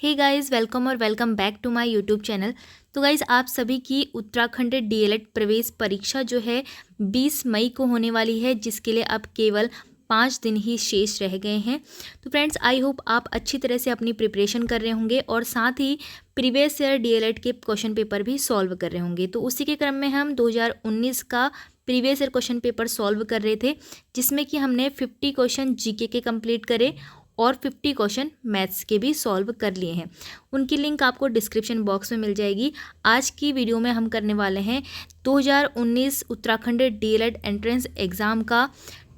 हे guys, welcome और welcome back to my YouTube channel. तो guys, आप सभी की उत्तराखंड डीएलएड प्रवेश परीक्षा जो है 20 मई को होने वाली है, जिसके लिए अब केवल 5 दिन ही शेष रह गए हैं। तो फ्रेंड्स, आई होप आप अच्छी तरह से अपनी प्रिपरेशन कर रहे होंगे और साथ ही प्रीवियस ईयर डीएलएड के क्वेश्चन पेपर भी सॉल्व कर रहे होंगे। तो उसी के क्रम में हम 2019 का previous year question paper solve कर रहे थे, जिसमें कि हमने 50 क्वेश्चन जीके के कंप्लीट करे और 50 क्वेश्चन मैथ्स के भी सॉल्व कर लिए हैं। उनकी लिंक आपको डिस्क्रिप्शन बॉक्स में मिल जाएगी। आज की वीडियो में हम करने वाले हैं 2019 उत्तराखंड डीएलएड एंट्रेंस एग्ज़ाम का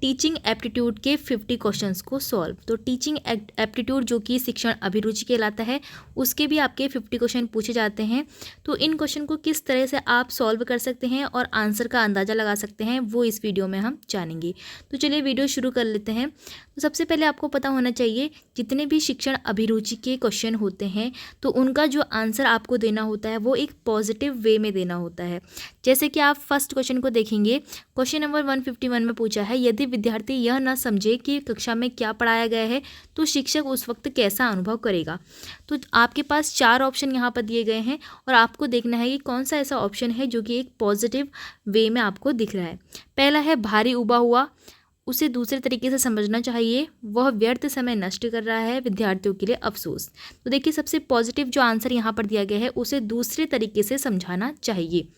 टीचिंग एप्टीट्यूड के 50 क्वेश्चंस को सॉल्व। तो टीचिंग एप्टीट्यूड जो कि शिक्षण अभिरुचि कहलाता है, उसके भी आपके 50 क्वेश्चन पूछे जाते हैं। तो इन क्वेश्चन को किस तरह से आप सॉल्व कर सकते हैं और आंसर का अंदाज़ा लगा सकते हैं, वो इस वीडियो में हम जानेंगे। तो चलिए वीडियो शुरू कर लेते हैं। तो सबसे पहले आपको पता होना चाहिए, जितने भी शिक्षण अभिरुचि के क्वेश्चन होते हैं तो उनका जो आंसर आपको देना होता है वो एक पॉजिटिव वे में देना होता है। जैसे कि आप फर्स्ट क्वेश्चन को देखेंगे, क्वेश्चन नंबर 151 में पूछा है, यदि विद्यार्थी यह न समझे कि कक्षा में क्या पढ़ाया गया है तो शिक्षक उस वक्त कैसा अनुभव करेगा। तो आपके पास 4 ऑप्शन यहाँ पर दिए गए हैं और आपको देखना है कि कौन सा ऐसा ऑप्शन है जो कि एक पॉजिटिव वे में आपको दिख रहा है। पहला है भारी उबा हुआ, उसे दूसरे तरीके से समझना चाहिए, वह व्यर्थ समय नष्ट कर रहा है, विद्यार्थियों के लिए अफसोस। तो देखिए, सबसे पॉजिटिव जो आंसर यहाँ पर दिया गया है उसे दूसरे तरीके से समझाना चाहिए।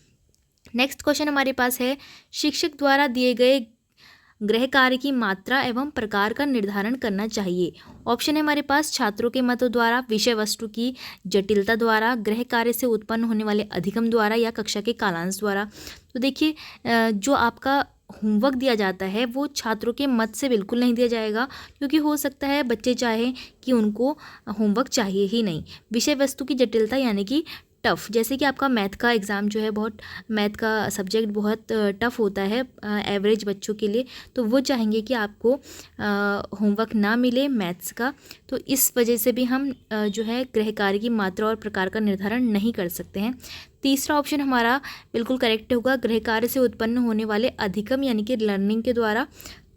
नेक्स्ट क्वेश्चन हमारे पास है, शिक्षक द्वारा दिए गए गृह कार्य की मात्रा एवं प्रकार का निर्धारण करना चाहिए। ऑप्शन है हमारे पास छात्रों के मतों द्वारा, विषय वस्तु की जटिलता द्वारा, गृह कार्य से उत्पन्न होने वाले अधिगम द्वारा या कक्षा के कालांश द्वारा। तो देखिए, जो आपका होमवर्क दिया जाता है वो छात्रों के मत से बिल्कुल नहीं दिया जाएगा, क्योंकि हो सकता है बच्चे चाहें कि उनको होमवर्क चाहिए ही नहीं। विषय वस्तु की जटिलता यानी कि टफ़, जैसे कि आपका मैथ का एग्ज़ाम जो है, बहुत मैथ का सब्जेक्ट बहुत टफ़ होता है एवरेज बच्चों के लिए, तो वो चाहेंगे कि आपको होमवर्क ना मिले मैथ्स का। तो इस वजह से भी हम जो है गृह कार्य की मात्रा और प्रकार का निर्धारण नहीं कर सकते हैं। तीसरा ऑप्शन हमारा बिल्कुल करेक्ट होगा, गृह कार्य से उत्पन्न होने वाले अधिगम यानी कि लर्निंग के द्वारा,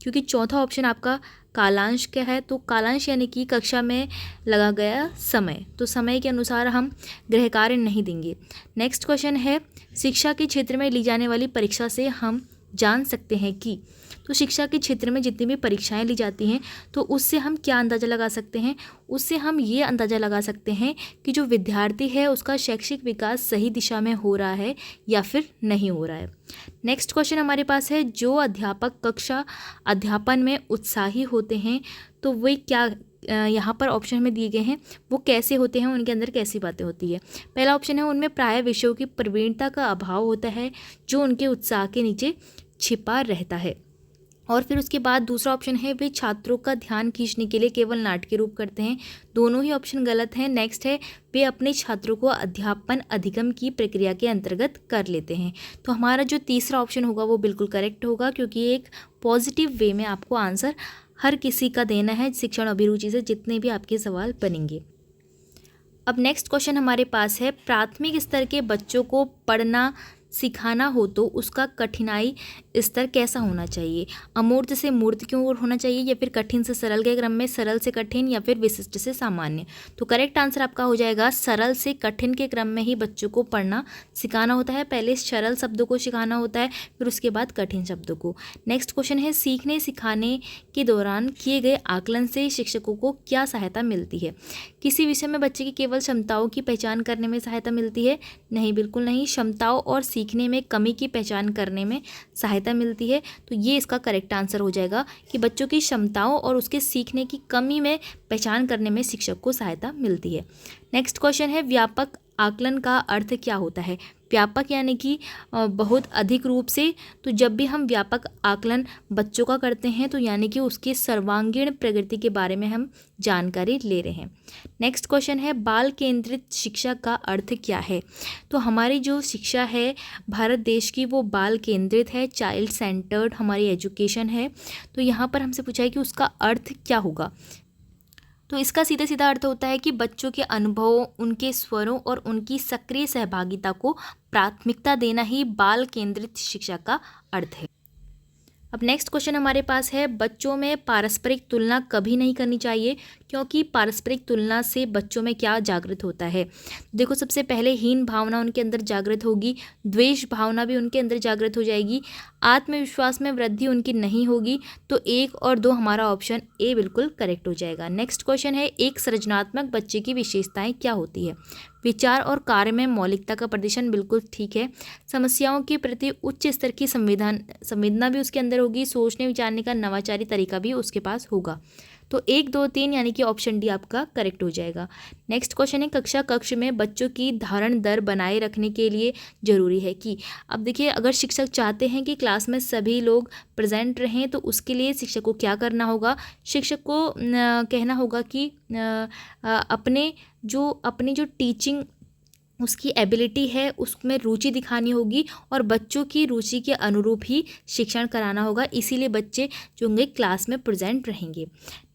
क्योंकि चौथा ऑप्शन आपका कालांश क्या है, तो कालांश यानी कि कक्षा में लगा गया समय, तो समय के अनुसार हम गृह कार्य नहीं देंगे। नेक्स्ट क्वेश्चन है, शिक्षा के क्षेत्र में ली जाने वाली परीक्षा से हम जान सकते हैं कि, तो शिक्षा के क्षेत्र में जितनी भी परीक्षाएं ली जाती हैं तो उससे हम क्या अंदाज़ा लगा सकते हैं, उससे हम ये अंदाज़ा लगा सकते हैं कि जो विद्यार्थी है उसका शैक्षिक विकास सही दिशा में हो रहा है या फिर नहीं हो रहा है। नेक्स्ट क्वेश्चन हमारे पास है, जो अध्यापक कक्षा अध्यापन में उत्साही होते हैं तो वे क्या, यहाँ पर ऑप्शन में दिए गए हैं, वो कैसे होते हैं, उनके अंदर कैसी बातें होती है। पहला ऑप्शन है, उनमें प्राय विषयों की प्रवीणता का अभाव होता है जो उनके उत्साह के नीचे छिपा रहता है। और फिर उसके बाद दूसरा ऑप्शन है, वे छात्रों का ध्यान खींचने के लिए केवल नाटकीय रूप करते हैं। दोनों ही ऑप्शन गलत हैं। नेक्स्ट है, वे अपने छात्रों को अध्यापन अधिगम की प्रक्रिया के अंतर्गत कर लेते हैं। तो हमारा जो तीसरा ऑप्शन होगा वो बिल्कुल करेक्ट होगा, क्योंकि एक पॉजिटिव वे में आपको आंसर हर किसी का देना है शिक्षण अभिरुचि से जितने भी आपके सवाल बनेंगे। अब नेक्स्ट क्वेश्चन हमारे पास है, प्राथमिक स्तर के बच्चों को पढ़ना सिखाना हो तो उसका कठिनाई स्तर कैसा होना चाहिए। अमूर्त से मूर्त की ओर होना चाहिए, या फिर कठिन से सरल के क्रम में, सरल से कठिन, या फिर विशिष्ट से सामान्य। तो करेक्ट आंसर आपका हो जाएगा सरल से कठिन के क्रम में ही बच्चों को पढ़ना सिखाना होता है। पहले सरल शब्दों को सिखाना होता है, फिर उसके बाद कठिन शब्दों को। नेक्स्ट क्वेश्चन है, सीखने सिखाने के दौरान किए गए आकलन से शिक्षकों को क्या सहायता मिलती है। किसी विषय में बच्चे की केवल क्षमताओं की पहचान करने में सहायता मिलती है? नहीं, बिल्कुल नहीं। क्षमताओं और सीखने में कमी की पहचान करने में सहायता मिलती है। तो ये इसका करेक्ट आंसर हो जाएगा कि बच्चों की क्षमताओं और उसके सीखने की कमी में पहचान करने में शिक्षक को सहायता मिलती है। नेक्स्ट क्वेश्चन है, व्यापक आकलन का अर्थ क्या होता है। व्यापक यानी कि बहुत अधिक रूप से, तो जब भी हम व्यापक आकलन बच्चों का करते हैं तो यानी कि उसके सर्वांगीण प्रगति के बारे में हम जानकारी ले रहे हैं। नेक्स्ट क्वेश्चन है, बाल केंद्रित शिक्षा का अर्थ क्या है। तो हमारी जो शिक्षा है भारत देश की वो बाल केंद्रित है, चाइल्ड सेंटर्ड हमारी एजुकेशन है। तो यहाँ पर हमसे पूछा है कि उसका अर्थ क्या होगा। तो इसका सीधा सीधा अर्थ होता है कि बच्चों के अनुभवों, उनके स्वरों और उनकी सक्रिय सहभागिता को प्राथमिकता देना ही बाल केंद्रित शिक्षा का अर्थ है। अब नेक्स्ट क्वेश्चन हमारे पास है, बच्चों में पारस्परिक तुलना कभी नहीं करनी चाहिए, क्योंकि पारस्परिक तुलना से बच्चों में क्या जागृत होता है। देखो, सबसे पहले हीन भावना उनके अंदर जागृत होगी, द्वेष भावना भी उनके अंदर जागृत हो जाएगी, आत्मविश्वास में वृद्धि उनकी नहीं होगी। तो 1 और 2 हमारा ऑप्शन ए बिल्कुल करेक्ट हो जाएगा। नेक्स्ट क्वेश्चन है, एक सृजनात्मक बच्चे की विशेषताएं क्या होती है। विचार और कार्य में मौलिकता का प्रदर्शन, बिल्कुल ठीक है। समस्याओं के प्रति उच्च स्तर की संवेदना भी उसके अंदर होगी, सोचने विचारने का नवाचारी तरीका भी उसके पास होगा। तो 1, 2, 3 यानी कि ऑप्शन डी आपका करेक्ट हो जाएगा। नेक्स्ट क्वेश्चन है, कक्ष में बच्चों की धारण दर बनाए रखने के लिए जरूरी है कि। अब देखिए, अगर शिक्षक चाहते हैं कि क्लास में सभी लोग प्रेजेंट रहें, तो उसके लिए शिक्षक को क्या करना होगा। शिक्षक को कहना होगा कि अपनी जो टीचिंग उसकी एबिलिटी है उसमें रुचि दिखानी होगी और बच्चों की रुचि के अनुरूप ही शिक्षण कराना होगा, इसीलिए बच्चे जो होंगे क्लास में प्रेजेंट रहेंगे।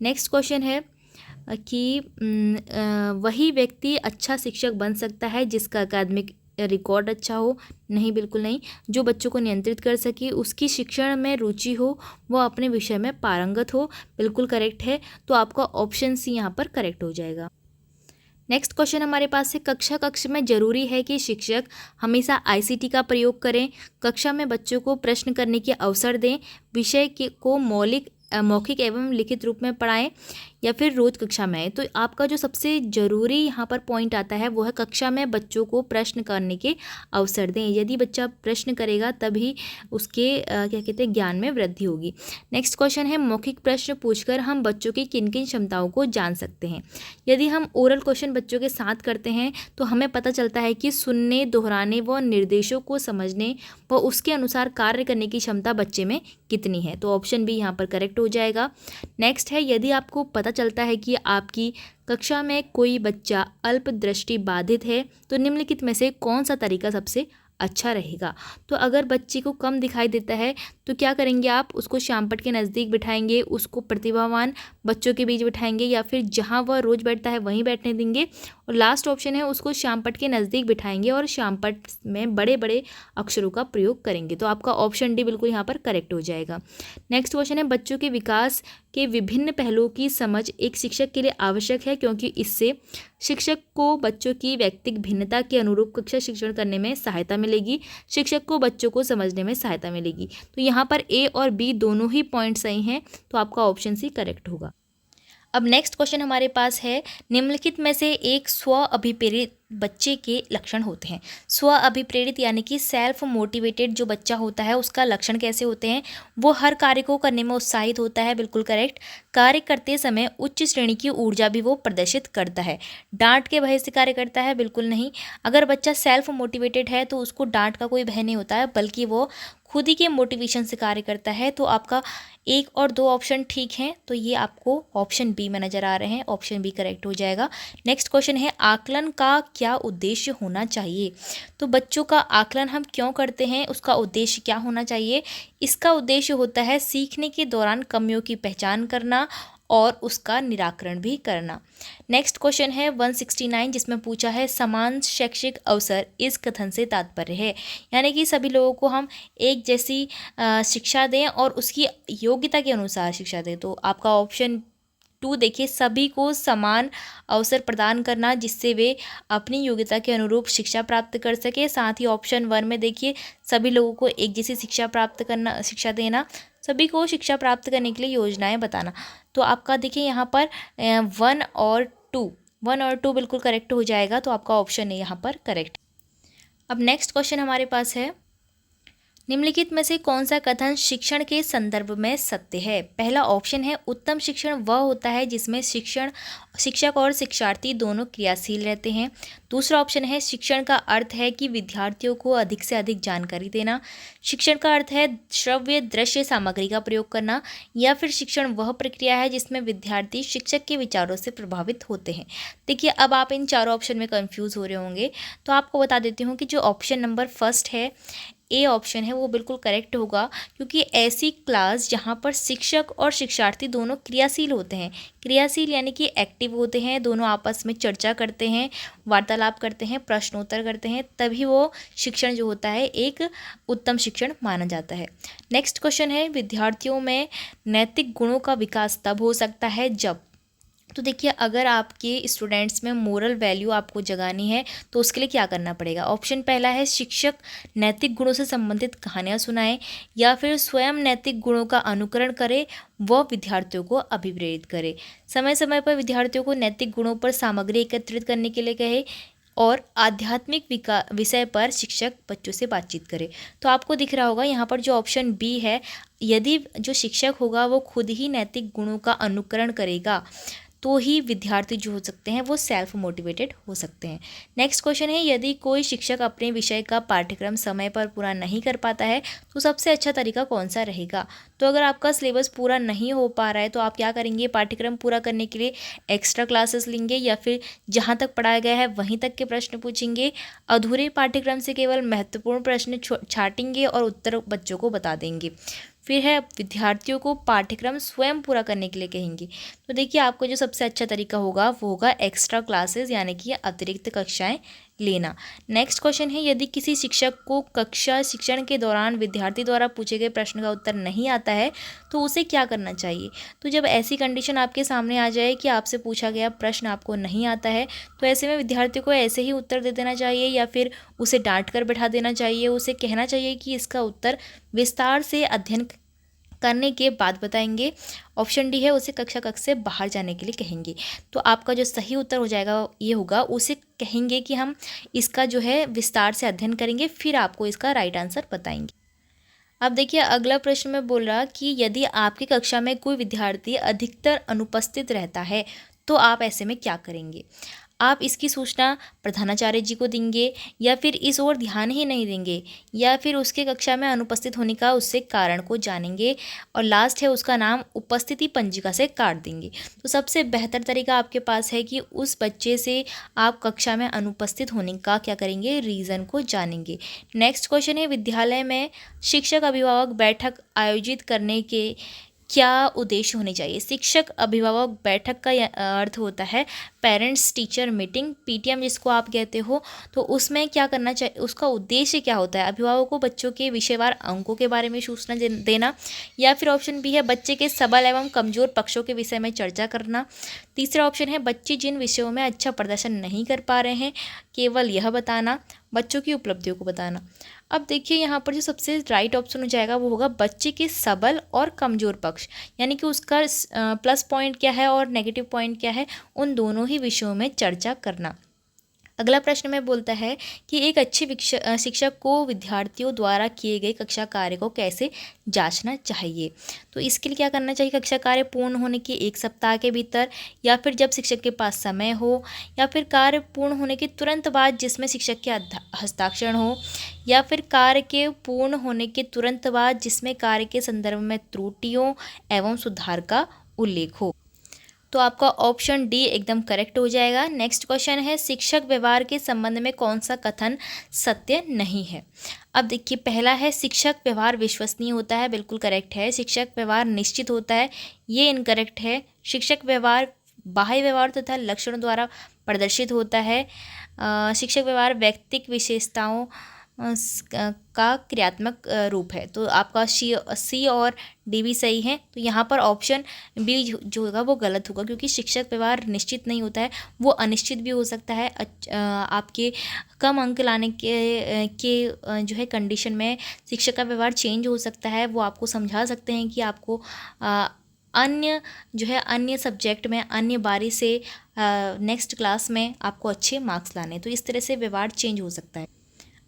नेक्स्ट क्वेश्चन है कि वही व्यक्ति अच्छा शिक्षक बन सकता है जिसका अकादमिक रिकॉर्ड अच्छा हो। नहीं, बिल्कुल नहीं। जो बच्चों को नियंत्रित कर सके, उसकी शिक्षण में रुचि हो, वो अपने विषय में पारंगत हो, बिल्कुल करेक्ट है। तो आपका ऑप्शन सी यहाँ पर करेक्ट हो जाएगा। नेक्स्ट क्वेश्चन हमारे पास है, कक्ष में जरूरी है कि शिक्षक हमेशा आईसीटी का प्रयोग करें, कक्षा में बच्चों को प्रश्न करने के अवसर दें, विषय को मौखिक एवं लिखित रूप में पढ़ाएं, या फिर रोज कक्षा में आए। तो आपका जो सबसे ज़रूरी यहाँ पर पॉइंट आता है वो है कक्षा में बच्चों को प्रश्न करने के अवसर दें। यदि बच्चा प्रश्न करेगा तभी उसके क्या कहते हैं ज्ञान में वृद्धि होगी। नेक्स्ट क्वेश्चन है, मौखिक प्रश्न पूछकर हम बच्चों की किन किन क्षमताओं को जान सकते हैं। यदि हम ओरल क्वेश्चन बच्चों के साथ करते हैं तो हमें पता चलता है कि सुनने, दोहराने व निर्देशों को समझने व उसके अनुसार कार्य करने की क्षमता बच्चे में कितनी है। तो ऑप्शन बी यहाँ पर करेक्ट हो जाएगा। नेक्स्ट है, यदि आपको पता चलता है कि आपकी कक्षा में कोई बच्चा अल्प दृष्टि बाधित है तो निम्नलिखित में से कौन सा तरीका सबसे अच्छा रहेगा। तो अगर बच्चे को कम दिखाई देता है तो क्या करेंगे आप, उसको श्यामपट्ट के नज़दीक बिठाएंगे, उसको प्रतिभावान बच्चों के बीच बिठाएंगे, या फिर जहां वह रोज़ बैठता है वहीं बैठने देंगे। और लास्ट ऑप्शन है, उसको श्यामपट्ट के नज़दीक बिठाएंगे और श्यामपट्ट में बड़े बड़े अक्षरों का प्रयोग करेंगे। तो आपका ऑप्शन डी बिल्कुल यहाँ पर करेक्ट हो जाएगा। नेक्स्ट क्वेश्चन है, बच्चों के विकास के विभिन्न पहलुओं की समझ एक शिक्षक के लिए आवश्यक है, क्योंकि इससे शिक्षक को बच्चों की व्यक्तिगत भिन्नता के अनुरूप कक्षा शिक्षण करने में सहायता मिलेगी, शिक्षक को बच्चों को समझने में सहायता मिलेगी। तो यहाँ पर ए और बी दोनों ही पॉइंट सही हैं, तो आपका ऑप्शन सी करेक्ट होगा। अब नेक्स्ट क्वेश्चन हमारे पास है, निम्नलिखित में से एक स्व अभिप्रेरित बच्चे के लक्षण होते हैं। स्व अभिप्रेरित यानी कि सेल्फ मोटिवेटेड जो बच्चा होता है उसका लक्षण कैसे होते हैं। वो हर कार्य को करने में उत्साहित होता है, बिल्कुल करेक्ट। कार्य करते समय उच्च श्रेणी की ऊर्जा भी वो प्रदर्शित करता है। डांट के भय से कार्य करता है, बिल्कुल नहीं। अगर बच्चा सेल्फ मोटिवेटेड है तो उसको डांट का कोई भय नहीं होता है, बल्कि वो खुद ही के मोटिवेशन से कार्य करता है। तो आपका 1 और 2 ऑप्शन ठीक हैं, तो ये आपको ऑप्शन बी में नज़र आ रहे हैं, ऑप्शन बी करेक्ट हो जाएगा। नेक्स्ट क्वेश्चन है, आकलन का क्या उद्देश्य होना चाहिए। तो बच्चों का आकलन हम क्यों करते हैं, उसका उद्देश्य क्या होना चाहिए। इसका उद्देश्य होता है सीखने के दौरान कमियों की पहचान करना और उसका निराकरण भी करना। नेक्स्ट क्वेश्चन है 169, जिसमें पूछा है समान शैक्षिक अवसर इस कथन से तात्पर्य है, यानी कि सभी लोगों को हम एक जैसी शिक्षा दें और उसकी योग्यता के अनुसार शिक्षा दें। तो आपका ऑप्शन 2 देखिए, सभी को समान अवसर प्रदान करना जिससे वे अपनी योग्यता के अनुरूप शिक्षा प्राप्त कर सके। साथ ही ऑप्शन 1 में देखिए, सभी लोगों को एक जैसी शिक्षा देना, सभी को शिक्षा प्राप्त करने के लिए योजनाएं बताना। तो आपका देखिए यहाँ पर 1 और 2 बिल्कुल करेक्ट हो जाएगा, तो आपका ऑप्शन है यहाँ पर करेक्ट। अब नेक्स्ट क्वेश्चन हमारे पास है, निम्नलिखित में से कौन सा कथन शिक्षण के संदर्भ में सत्य है। पहला ऑप्शन है, उत्तम शिक्षण वह होता है जिसमें शिक्षक और शिक्षार्थी दोनों क्रियाशील रहते हैं। दूसरा ऑप्शन है, शिक्षण का अर्थ है कि विद्यार्थियों को अधिक से अधिक जानकारी देना। शिक्षण का अर्थ है श्रव्य दृश्य सामग्री का प्रयोग करना। या फिर शिक्षण वह प्रक्रिया है जिसमें विद्यार्थी शिक्षक के विचारों से प्रभावित होते हैं। देखिए, अब आप इन चारों ऑप्शन में कंफ्यूज हो रहे होंगे, तो आपको बता देती हूँ कि जो ऑप्शन नंबर फर्स्ट है, ए ऑप्शन है वो बिल्कुल करेक्ट होगा, क्योंकि ऐसी क्लास जहाँ पर शिक्षक और शिक्षार्थी दोनों क्रियाशील होते हैं, क्रियाशील यानी कि एक्टिव होते हैं, दोनों आपस में चर्चा करते हैं, वार्तालाप करते हैं, प्रश्नोत्तर करते हैं, तभी वो शिक्षण जो होता है एक उत्तम शिक्षण माना जाता है। नेक्स्ट क्वेश्चन है, विद्यार्थियों में नैतिक गुणों का विकास तब हो सकता है जब। तो देखिए, अगर आपके स्टूडेंट्स में मोरल वैल्यू आपको जगानी है तो उसके लिए क्या करना पड़ेगा। ऑप्शन पहला है, शिक्षक नैतिक गुणों से संबंधित कहानियाँ सुनाएं, या फिर स्वयं नैतिक गुणों का अनुकरण करे व विद्यार्थियों को अभिप्रेरित करे। समय समय पर विद्यार्थियों को नैतिक गुणों पर सामग्री एकत्रित करने के लिए कहे, और आध्यात्मिक विषय पर शिक्षक बच्चों से बातचीत करे। तो आपको दिख रहा होगा यहाँ पर जो ऑप्शन बी है, यदि जो शिक्षक होगा वो खुद ही नैतिक गुणों का अनुकरण करेगा तो ही विद्यार्थी जो हो सकते हैं वो सेल्फ मोटिवेटेड हो सकते हैं। नेक्स्ट क्वेश्चन है, यदि कोई शिक्षक अपने विषय का पाठ्यक्रम समय पर पूरा नहीं कर पाता है तो सबसे अच्छा तरीका कौन सा रहेगा। तो अगर आपका सिलेबस पूरा नहीं हो पा रहा है तो आप क्या करेंगे, पाठ्यक्रम पूरा करने के लिए एक्स्ट्रा क्लासेस लेंगे, या फिर जहाँ तक पढ़ाया गया है वहीं तक के प्रश्न पूछेंगे, अधूरे पाठ्यक्रम से केवल महत्वपूर्ण प्रश्न छाटेंगे और उत्तर बच्चों को बता देंगे। फिर है, विद्यार्थियों को पाठ्यक्रम स्वयं पूरा करने के लिए कहेंगे। तो देखिए, आपको जो सबसे अच्छा तरीका होगा वो होगा एक्स्ट्रा क्लासेस यानी कि अतिरिक्त कक्षाएं लेना। नेक्स्ट क्वेश्चन है, यदि किसी शिक्षक को कक्षा शिक्षण के दौरान विद्यार्थी द्वारा पूछे गए प्रश्न का उत्तर नहीं आता है तो उसे क्या करना चाहिए। तो जब ऐसी कंडीशन आपके सामने आ जाए कि आपसे पूछा गया प्रश्न आपको नहीं आता है, तो ऐसे में विद्यार्थी को ऐसे ही उत्तर दे देना चाहिए, या फिर उसे डांट कर बैठा देना चाहिए। उसे कहना चाहिए कि इसका उत्तर विस्तार से अध्ययन करने के बाद बताएंगे। ऑप्शन डी है, उसे कक्षा से बाहर जाने के लिए कहेंगे। तो आपका जो सही उत्तर हो जाएगा ये होगा, उसे कहेंगे कि हम इसका जो है विस्तार से अध्ययन करेंगे, फिर आपको इसका राइट आंसर बताएंगे। अब देखिए, अगला प्रश्न में बोल रहा कि यदि आपकी कक्षा में कोई विद्यार्थी अधिकतर अनुपस्थित रहता है तो आप ऐसे में क्या करेंगे। आप इसकी सूचना प्रधानाचार्य जी को देंगे, या फिर इस ओर ध्यान ही नहीं देंगे, या फिर उसके कक्षा में अनुपस्थित होने का उससे कारण को जानेंगे, और लास्ट है उसका नाम उपस्थिति पंजिका से काट देंगे। तो सबसे बेहतर तरीका आपके पास है कि उस बच्चे से आप कक्षा में अनुपस्थित होने का क्या करेंगे, रीज़न को जानेंगे। नेक्स्ट क्वेश्चन है, विद्यालय में शिक्षक अभिभावक बैठक आयोजित करने के क्या उद्देश्य होने चाहिए। शिक्षक अभिभावक बैठक का अर्थ होता है पेरेंट्स टीचर मीटिंग, पीटीएम जिसको आप कहते हो। तो उसमें क्या करना चाहिए, उसका उद्देश्य क्या होता है, अभिभावकों को बच्चों के विषयवार अंकों के बारे में सूचना देना, या फिर ऑप्शन बी है बच्चे के सबल एवं कमज़ोर पक्षों के विषय में चर्चा करना। तीसरा ऑप्शन है बच्चे जिन विषयों में अच्छा प्रदर्शन नहीं कर पा रहे हैं केवल यह बताना, बच्चों की उपलब्धियों को बताना। अब देखिए, यहाँ पर जो सबसे राइट ऑप्शन हो जाएगा वो होगा बच्चे के सबल और कमज़ोर पक्ष, यानी कि उसका प्लस पॉइंट क्या है और नेगेटिव पॉइंट क्या है, उन दोनों ही विषयों में चर्चा करना। अगला प्रश्न में बोलता है कि एक अच्छे शिक्षक को विद्यार्थियों द्वारा किए गए कक्षा कार्य को कैसे जांचना चाहिए। तो इसके लिए क्या करना चाहिए, कक्षा कार्य पूर्ण होने के 1 सप्ताह के भीतर, या फिर जब शिक्षक के पास समय हो, या फिर कार्य पूर्ण होने के तुरंत बाद जिसमें शिक्षक के हस्ताक्षर हो, या फिर कार्य के पूर्ण होने के तुरंत बाद जिसमें कार्य के संदर्भ में त्रुटियों एवं सुधार का उल्लेख हो। तो आपका ऑप्शन डी एकदम करेक्ट हो जाएगा। नेक्स्ट क्वेश्चन है, शिक्षक व्यवहार के संबंध में कौन सा कथन सत्य नहीं है। अब देखिए, पहला है शिक्षक व्यवहार विश्वसनीय होता है, बिल्कुल करेक्ट है। शिक्षक व्यवहार निश्चित होता है, ये इनकरेक्ट है। शिक्षक व्यवहार बाह्य व्यवहार तथा लक्षणों द्वारा प्रदर्शित होता है। शिक्षक व्यवहार व्यक्तिक विशेषताओं का क्रियात्मक रूप है। तो आपका सी और डी भी सही है। तो यहाँ पर ऑप्शन बी जो होगा वो गलत होगा, क्योंकि शिक्षक व्यवहार निश्चित नहीं होता है, वो अनिश्चित भी हो सकता है। आपके कम अंक लाने के जो है कंडीशन में शिक्षक का व्यवहार चेंज हो सकता है। वो आपको समझा सकते हैं कि आपको अन्य सब्जेक्ट में अन्य बारी से नेक्स्ट क्लास में आपको अच्छे मार्क्स लाने, तो इस तरह से व्यवहार चेंज हो सकता है।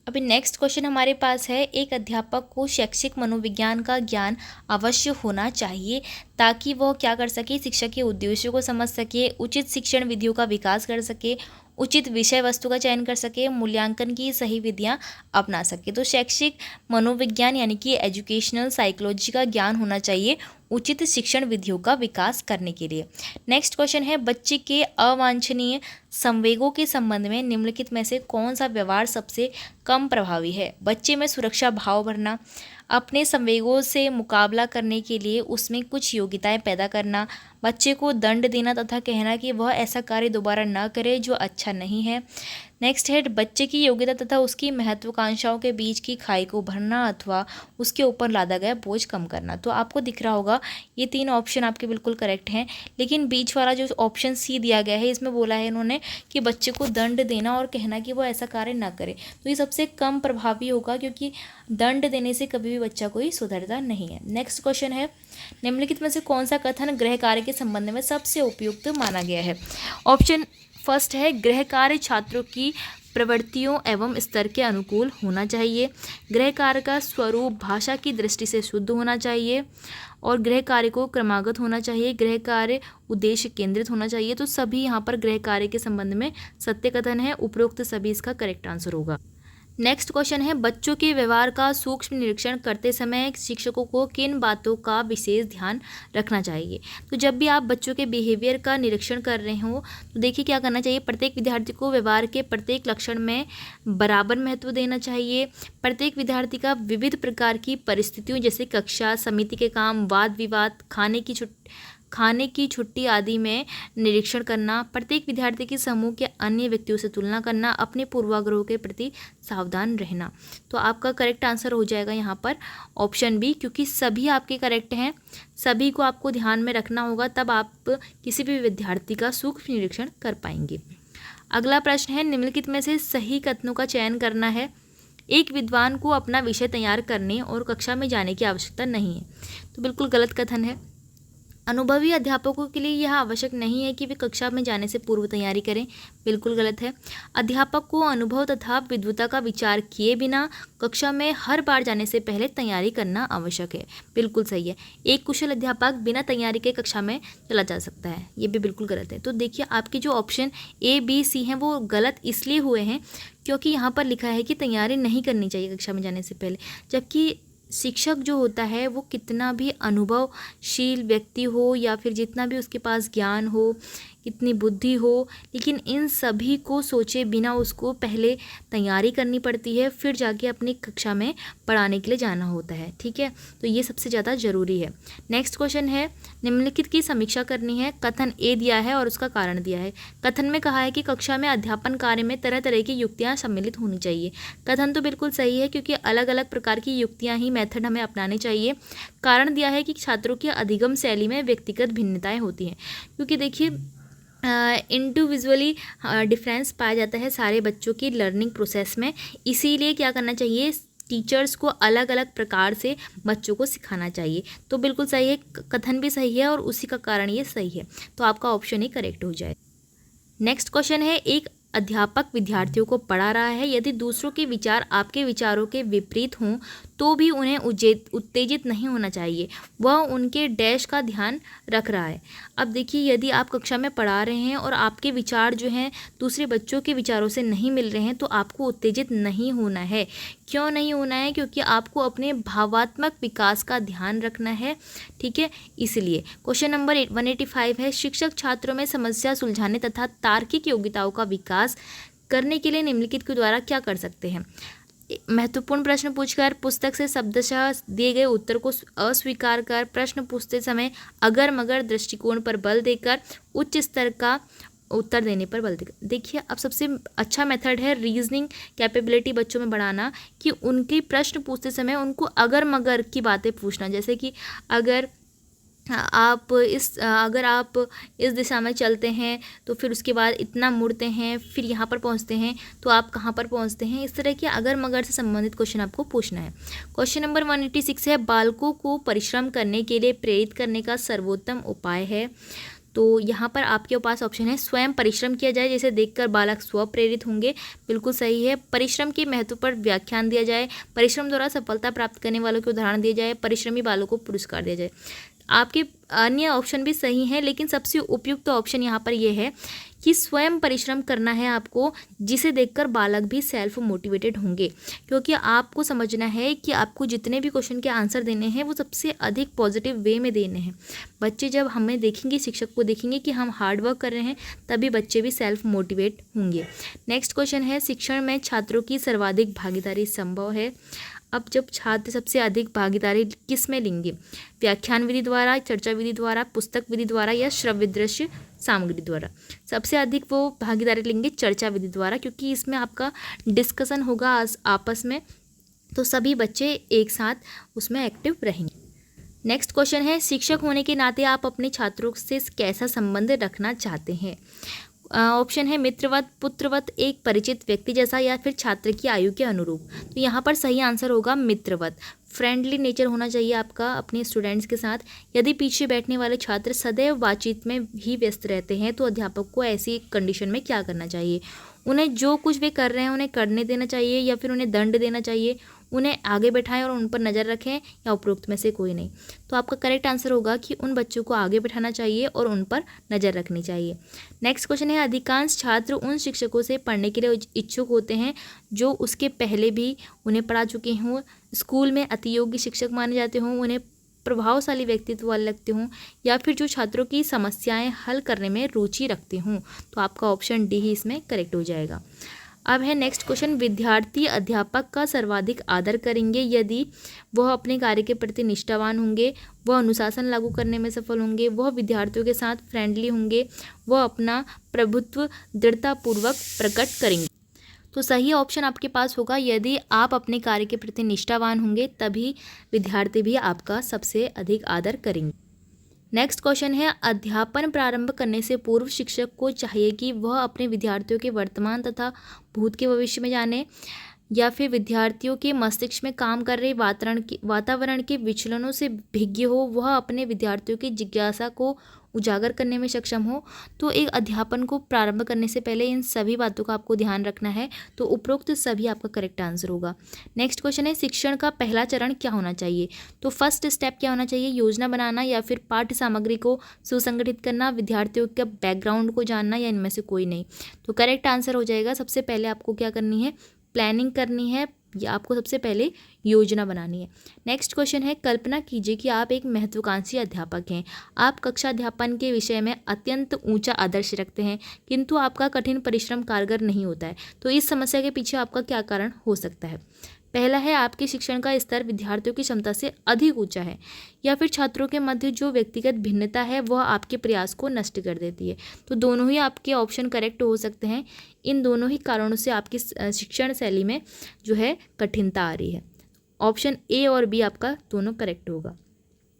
अभी नेक्स्ट क्वेश्चन हमारे पास है, एक अध्यापक को शैक्षिक मनोविज्ञान का ज्ञान अवश्य होना चाहिए ताकि वह क्या कर सके, शिक्षा के उद्देश्यों को समझ सके, उचित शिक्षण विधियों का विकास कर सके, उचित विषय वस्तु का चयन कर सके, मूल्यांकन की सही विधियां अपना सके। तो शैक्षिक मनोविज्ञान यानी कि एजुकेशनल साइकोलॉजी का ज्ञान होना चाहिए उचित शिक्षण विधियों का विकास करने के लिए। नेक्स्ट क्वेश्चन है, बच्चे के अवांछनीय संवेगों के संबंध में निम्नलिखित में से कौन सा व्यवहार सबसे कम प्रभावी है? बच्चे में सुरक्षा भाव भरना, अपने संवेगों से मुकाबला करने के लिए उसमें कुछ योग्यताएं पैदा करना, बच्चे को दंड देना तथा कहना कि वह ऐसा कार्य दोबारा न करे जो अच्छा नहीं है। नेक्स्ट है, बच्चे की योग्यता तथा उसकी महत्वाकांक्षाओं के बीच की खाई को भरना अथवा उसके ऊपर लादा गया बोझ कम करना। तो आपको दिख रहा होगा ये 3 ऑप्शन आपके बिल्कुल करेक्ट हैं, लेकिन बीच वाला जो ऑप्शन सी दिया गया है इसमें बोला है इन्होंने कि बच्चे को दंड देना और कहना कि वो ऐसा कार्य ना करे। तो ये सबसे कम प्रभावी होगा, क्योंकि दंड देने से कभी भी बच्चा कोई सुधरता नहीं है। नेक्स्ट क्वेश्चन है, निम्नलिखित में से कौन सा कथन गृह कार्य के संबंध में सबसे उपयुक्त माना गया है? ऑप्शन फर्स्ट है, गृह कार्य छात्रों की प्रवृत्तियों एवं स्तर के अनुकूल होना चाहिए। गृह कार्य का स्वरूप भाषा की दृष्टि से शुद्ध होना चाहिए और गृह कार्य को क्रमागत होना चाहिए। गृह कार्य उद्देश्य केंद्रित होना चाहिए। तो सभी यहाँ पर गृह कार्य के संबंध में सत्य कथन है, उपरोक्त सभी इसका करेक्ट आंसर होगा। नेक्स्ट क्वेश्चन है, बच्चों के व्यवहार का सूक्ष्म निरीक्षण करते समय शिक्षकों को किन बातों का विशेष ध्यान रखना चाहिए? तो जब भी आप बच्चों के बिहेवियर का निरीक्षण कर रहे हो तो देखिए क्या करना चाहिए, प्रत्येक विद्यार्थी को व्यवहार के प्रत्येक लक्षण में बराबर महत्व देना चाहिए। प्रत्येक विद्यार्थी का विविध प्रकार की परिस्थितियों जैसे कक्षा, समिति के काम, वाद विवाद, खाने की छुट्टी आदि में निरीक्षण करना, प्रत्येक विद्यार्थी के समूह के अन्य व्यक्तियों से तुलना करना, अपने पूर्वाग्रहों के प्रति सावधान रहना। तो आपका करेक्ट आंसर हो जाएगा यहाँ पर ऑप्शन बी, क्योंकि सभी आपके करेक्ट हैं, सभी को आपको ध्यान में रखना होगा, तब आप किसी भी विद्यार्थी का सूक्ष्म निरीक्षण कर पाएंगे। अगला प्रश्न है, निम्नलिखित में से सही कथनों का चयन करना है। एक विद्वान को अपना विषय तैयार करने और कक्षा में जाने की आवश्यकता नहीं है। तो बिल्कुल गलत कथन है। अनुभवी अध्यापकों के लिए यह आवश्यक नहीं है कि वे कक्षा में जाने से पूर्व तैयारी करें, बिल्कुल गलत है। अध्यापक को अनुभव तथा विद्वता का विचार किए बिना कक्षा में हर बार जाने से पहले तैयारी करना आवश्यक है, बिल्कुल सही है। एक कुशल अध्यापक बिना तैयारी के कक्षा में चला जा सकता है, ये भी बिल्कुल गलत है। तो देखिए आपके जो ऑप्शन ए बी सी हैं वो गलत इसलिए हुए हैं क्योंकि यहाँ पर लिखा है कि तैयारी नहीं करनी चाहिए कक्षा में जाने से पहले, जबकि शिक्षक जो होता है वो कितना भी अनुभवशील व्यक्ति हो या फिर जितना भी उसके पास ज्ञान हो, कितनी बुद्धि हो, लेकिन इन सभी को सोचे बिना उसको पहले तैयारी करनी पड़ती है, फिर जाके अपनी कक्षा में पढ़ाने के लिए जाना होता है, ठीक है। तो ये सबसे ज़्यादा ज़रूरी है। नेक्स्ट क्वेश्चन है, निम्नलिखित की समीक्षा करनी है। कथन ए दिया है और उसका कारण दिया है। कथन में कहा है कि कक्षा में अध्यापन कार्य में तरह तरह की युक्तियाँ सम्मिलित होनी चाहिए। कथन तो बिल्कुल सही है, क्योंकि अलग अलग प्रकार की युक्तियाँ ही मेथड हमें अपनाने चाहिए। कारण दिया है कि छात्रों की अधिगम शैली में व्यक्तिगत भिन्नताएँ होती हैं, क्योंकि देखिए इंडिविजुअली डिफरेंस पाया जाता है सारे बच्चों की लर्निंग प्रोसेस में, इसीलिए क्या करना चाहिए, टीचर्स को अलग अलग प्रकार से बच्चों को सिखाना चाहिए। तो बिल्कुल सही है, कथन भी सही है और उसी का कारण ये सही है, तो आपका ऑप्शन ही करेक्ट हो जाए। नेक्स्ट क्वेश्चन है, एक अध्यापक विद्यार्थियों को पढ़ा रहा है, यदि दूसरों के विचार आपके विचारों के विपरीत हों तो भी उन्हें उत्तेजित नहीं होना चाहिए, वह उनके डैश का ध्यान रख रहा है। अब देखिए यदि आप कक्षा में पढ़ा रहे हैं और आपके विचार जो हैं दूसरे बच्चों के विचारों से नहीं मिल रहे हैं तो आपको उत्तेजित नहीं होना है। क्यों नहीं होना है? क्योंकि आपको अपने भावात्मक विकास का ध्यान रखना है, ठीक है, इसलिए। क्वेश्चन नंबर 185 है, शिक्षक छात्रों में समस्या सुलझाने तथा तार्किक योग्यताओं का विकास करने के लिए निम्नलिखित के द्वारा क्या कर सकते हैं? महत्वपूर्ण प्रश्न पूछकर पुस्तक से शब्दशः दिए गए उत्तर को अस्वीकार कर, प्रश्न पूछते समय अगर मगर दृष्टिकोण पर बल देकर, उच्च स्तर का उत्तर देने पर बल देकर। देखिए अब सबसे अच्छा मेथड है रीजनिंग कैपेबिलिटी बच्चों में बढ़ाना, कि उनके प्रश्न पूछते समय उनको अगर मगर की बातें पूछना, जैसे कि अगर आप इस दिशा में चलते हैं तो फिर उसके बाद इतना मुड़ते हैं, फिर यहाँ पर पहुँचते हैं तो आप कहाँ पर पहुँचते हैं, इस तरह के अगर मगर से संबंधित क्वेश्चन आपको पूछना है। क्वेश्चन नंबर 186 है, बालकों को परिश्रम करने के लिए प्रेरित करने का सर्वोत्तम उपाय है। तो यहाँ पर आपके पास ऑप्शन है स्वयं परिश्रम किया जाए, जैसे देखकर बालक स्व प्रेरित होंगे, बिल्कुल सही है। परिश्रम के महत्व पर व्याख्यान दिया जाए, परिश्रम द्वारा सफलता प्राप्त करने वालों के उदाहरण दिए जाए, परिश्रमी बालों को पुरस्कार दिया जाए। आपके अन्य ऑप्शन भी सही हैं, लेकिन सबसे उपयुक्त ऑप्शन यहाँ पर यह है कि स्वयं परिश्रम करना है आपको, जिसे देखकर बालक भी सेल्फ मोटिवेटेड होंगे। क्योंकि आपको समझना है कि आपको जितने भी क्वेश्चन के आंसर देने हैं वो सबसे अधिक पॉजिटिव वे में देने हैं। बच्चे जब हमें देखेंगे, शिक्षक को देखेंगे कि हम हार्ड वर्क कर रहे हैं, तभी बच्चे भी सेल्फ मोटिवेट होंगे। नेक्स्ट क्वेश्चन है, शिक्षण में छात्रों की सर्वाधिक भागीदारी संभव है? अब जब छात्र सबसे अधिक भागीदारी किस में लेंगे? व्याख्यान विधि द्वारा, चर्चा विधि द्वारा, पुस्तक विधि द्वारा या श्रव्य दृश्य सामग्री द्वारा? सबसे अधिक वो भागीदारी लेंगे चर्चा विधि द्वारा, क्योंकि इसमें आपका डिस्कशन होगा आपस में, तो सभी बच्चे एक साथ उसमें एक्टिव रहेंगे। नेक्स्ट क्वेश्चन है, शिक्षक होने के नाते आप अपने छात्रों से कैसा संबंध रखना चाहते हैं? ऑप्शन है मित्रवत, पुत्रवत, एक परिचित व्यक्ति जैसा या फिर छात्र की आयु के अनुरूप। तो यहाँ पर सही आंसर होगा मित्रवत। फ्रेंडली नेचर होना चाहिए आपका अपने स्टूडेंट्स के साथ। यदि पीछे बैठने वाले छात्र सदैव बातचीत में ही व्यस्त रहते हैं तो अध्यापक को ऐसी कंडीशन में क्या करना चाहिए? उन्हें जो कुछ वे कर रहे हैं उन्हें करने देना चाहिए या फिर उन्हें दंड देना चाहिए? उन्हें आगे बैठाएं और उन पर नज़र रखें या उपरोक्त में से कोई नहीं? तो आपका करेक्ट आंसर होगा कि उन बच्चों को आगे बैठाना चाहिए और उन पर नज़र रखनी चाहिए। नेक्स्ट क्वेश्चन है, अधिकांश छात्र उन शिक्षकों से पढ़ने के लिए इच्छुक होते हैं जो उसके पहले भी उन्हें पढ़ा चुके हों, स्कूल में अति योग्य शिक्षक माने जाते हों, उन्हें प्रभावशाली व्यक्तित्व वाले लगते हों, या फिर जो छात्रों की समस्याएं हल करने में रुचि रखते हों? तो आपका ऑप्शन डी ही इसमें करेक्ट हो जाएगा। अब है नेक्स्ट क्वेश्चन, विद्यार्थी अध्यापक का सर्वाधिक आदर करेंगे यदि वह अपने कार्य के प्रति निष्ठावान होंगे, वह अनुशासन लागू करने में सफल होंगे, वह विद्यार्थियों के साथ फ्रेंडली होंगे, वह अपना प्रभुत्व दृढ़तापूर्वक प्रकट करेंगे। तो सही ऑप्शन आपके पास होगा, यदि आप अपने कार्य के प्रति निष्ठावान होंगे तभी विद्यार्थी भी आपका सबसे अधिक आदर करेंगे। नेक्स्ट क्वेश्चन है, अध्यापन प्रारंभ करने से पूर्व शिक्षक को चाहिए कि वह अपने विद्यार्थियों के वर्तमान तथा भूत के भविष्य में जाने, या फिर विद्यार्थियों के मस्तिष्क में काम कर रहे वातावरण के विचलनों से भिज्ञ हो, वह अपने विद्यार्थियों की जिज्ञासा को उजागर करने में सक्षम हो? तो एक अध्यापन को प्रारंभ करने से पहले इन सभी बातों का आपको ध्यान रखना है। तो उपरोक्त सभी आपका करेक्ट आंसर होगा। नेक्स्ट क्वेश्चन है, शिक्षण का पहला चरण क्या होना चाहिए? तो फर्स्ट स्टेप क्या होना चाहिए? योजना बनाना या फिर पाठ्य सामग्री को सुसंगठित करना, विद्यार्थियों के बैकग्राउंड को जानना, या इनमें से कोई नहीं? तो करेक्ट आंसर हो जाएगा, सबसे पहले आपको क्या करनी है? प्लानिंग करनी है, या आपको सबसे पहले योजना बनानी है। नेक्स्ट क्वेश्चन है, कल्पना कीजिए कि आप एक महत्वाकांक्षी अध्यापक हैं। आप कक्षा अध्यापन के विषय में अत्यंत ऊंचा आदर्श रखते हैं, किंतु आपका कठिन परिश्रम कारगर नहीं होता है। तो इस समस्या के पीछे आपका क्या कारण हो सकता है? पहला है, आपके शिक्षण का स्तर विद्यार्थियों की क्षमता से अधिक ऊंचा है, या फिर छात्रों के मध्य जो व्यक्तिगत भिन्नता है वह आपके प्रयास को नष्ट कर देती है। तो दोनों ही आपके ऑप्शन करेक्ट हो सकते हैं। इन दोनों ही कारणों से आपकी शिक्षण शैली में जो है कठिनता आ रही है। ऑप्शन ए और बी आपका दोनों करेक्ट होगा।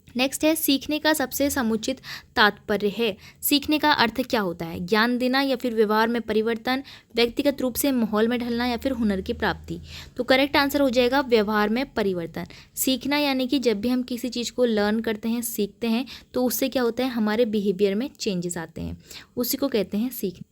नेक्स्ट है, सीखने का सबसे समुचित तात्पर्य है। सीखने का अर्थ क्या होता है? ज्ञान देना या फिर व्यवहार में परिवर्तन, व्यक्तिगत रूप से माहौल में ढलना, या फिर हुनर की प्राप्ति? तो करेक्ट आंसर हो जाएगा व्यवहार में परिवर्तन। सीखना यानी कि जब भी हम किसी चीज़ को लर्न करते हैं, सीखते हैं, तो उससे क्या होता है? हमारे बिहेवियर में चेंजेस आते हैं, उसी को कहते हैं सीखना।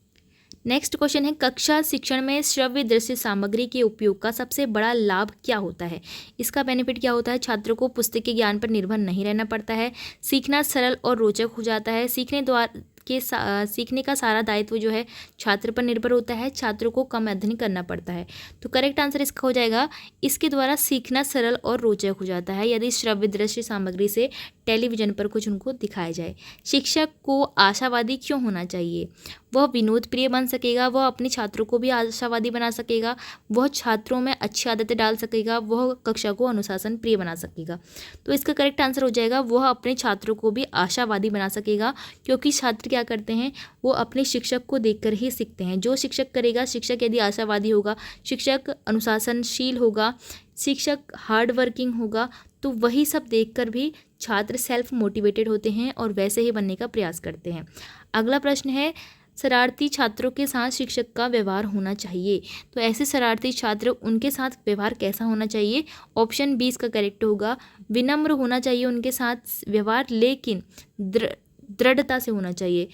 नेक्स्ट क्वेश्चन है, कक्षा शिक्षण में श्रव्य दृश्य सामग्री के उपयोग का सबसे बड़ा लाभ क्या होता है? इसका बेनिफिट क्या होता है? छात्रों को पुस्तक के ज्ञान पर निर्भर नहीं रहना पड़ता है, सीखना सरल और रोचक हो जाता है, सीखने का सारा दायित्व जो है छात्र पर निर्भर होता है, छात्रों को कम अध्ययन करना पड़ता है। तो करेक्ट आंसर इसका हो जाएगा, इसके द्वारा सीखना सरल और रोचक हो जाता है यदि श्रव्य दृश्य सामग्री से टेलीविजन पर कुछ उनको दिखाया जाए। शिक्षक को आशावादी क्यों होना चाहिए? वह विनोद प्रिय बन सकेगा, वह अपने छात्रों को भी आशावादी बना सकेगा, वह छात्रों में अच्छी आदतें डाल सकेगा, वह कक्षा को अनुशासन प्रिय बना सकेगा। तो इसका करेक्ट आंसर हो जाएगा, वह अपने छात्रों को भी आशावादी बना सकेगा, क्योंकि छात्र क्या करते हैं? वो अपने शिक्षक को देखकर ही सीखते हैं। जो शिक्षक करेगा, शिक्षक यदि आशावादी होगा, शिक्षक अनुशासनशील होगा, शिक्षक हार्ड वर्किंग होगा, तो वही सब देखकर भी छात्र सेल्फ मोटिवेटेड होते हैं और वैसे ही बनने का प्रयास करते हैं। अगला प्रश्न है, शरारती छात्रों के साथ शिक्षक का व्यवहार होना चाहिए। तो ऐसे शरारती छात्र, उनके साथ व्यवहार कैसा होना चाहिए? ऑप्शन बी इसका करेक्ट होगा, विनम्र होना चाहिए उनके साथ व्यवहार, लेकिन दृढ़ता से होना चाहिए।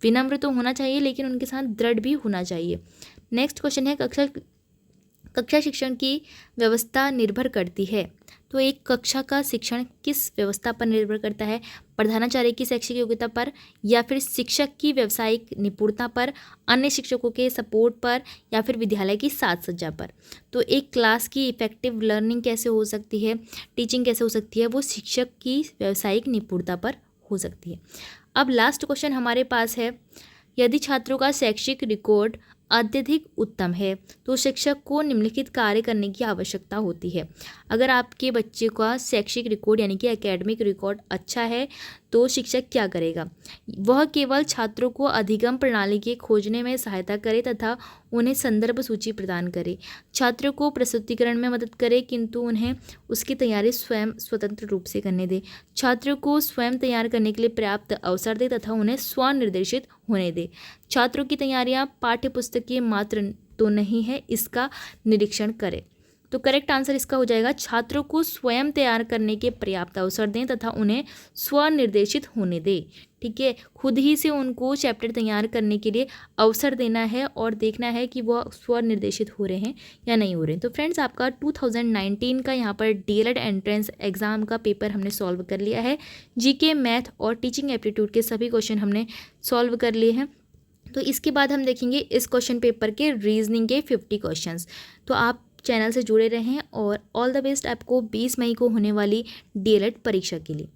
विनम्र तो होना चाहिए लेकिन उनके साथ दृढ़ भी होना चाहिए। नेक्स्ट क्वेश्चन है, कक्षा शिक्षण की व्यवस्था निर्भर करती है। तो एक कक्षा का शिक्षण किस व्यवस्था पर निर्भर करता है? प्रधानाचार्य की शैक्षिक योग्यता पर, या फिर शिक्षक की व्यावसायिक निपुणता पर, अन्य शिक्षकों के सपोर्ट पर, या फिर विद्यालय की साज सज्जा पर। तो एक क्लास की इफेक्टिव लर्निंग कैसे हो सकती है, टीचिंग कैसे हो सकती है, वो शिक्षक की व्यावसायिक निपुणता पर हो सकती है। अब लास्ट क्वेश्चन हमारे पास है, यदि छात्रों का शैक्षिक रिकॉर्ड अत्यधिक उत्तम है तो शिक्षक को निम्नलिखित कार्य करने की आवश्यकता होती है। अगर आपके बच्चे का शैक्षिक रिकॉर्ड यानी कि एकेडमिक रिकॉर्ड अच्छा है तो शिक्षक क्या करेगा? वह केवल छात्रों को अधिगम प्रणाली के खोजने में सहायता करे तथा उन्हें संदर्भ सूची प्रदान करे, छात्रों को प्रस्तुतिकरण में मदद करे किंतु उन्हें उसकी तैयारी स्वयं स्वतंत्र रूप से करने दे, छात्रों को स्वयं तैयार करने के लिए पर्याप्त अवसर दे तथा उन्हें स्वनिर्देशित होने दे, छात्रों की तैयारियां पाठ्यपुस्तकीय मात्र तो नहीं है, इसका निरीक्षण करें। तो करेक्ट आंसर इसका हो जाएगा, छात्रों को स्वयं तैयार करने के पर्याप्त अवसर दें तथा उन्हें स्वनिर्देशित होने दें। ठीक है, खुद ही से उनको चैप्टर तैयार करने के लिए अवसर देना है और देखना है कि वह स्वनिर्देशित हो रहे हैं या नहीं हो रहे हैं। तो फ्रेंड्स, आपका 2019 का यहाँ पर डीएलएड एंट्रेंस एग्जाम का पेपर हमने सॉल्व कर लिया है। जीके, मैथ और टीचिंग एप्टीट्यूड के सभी क्वेश्चन हमने सॉल्व कर लिए हैं। तो इसके बाद हम देखेंगे इस क्वेश्चन पेपर के रीजनिंग के 50 क्वेश्चंस। तो आप चैनल से जुड़े रहें और ऑल द बेस्ट आपको 20 मई को होने वाली डीएलएड परीक्षा के लिए।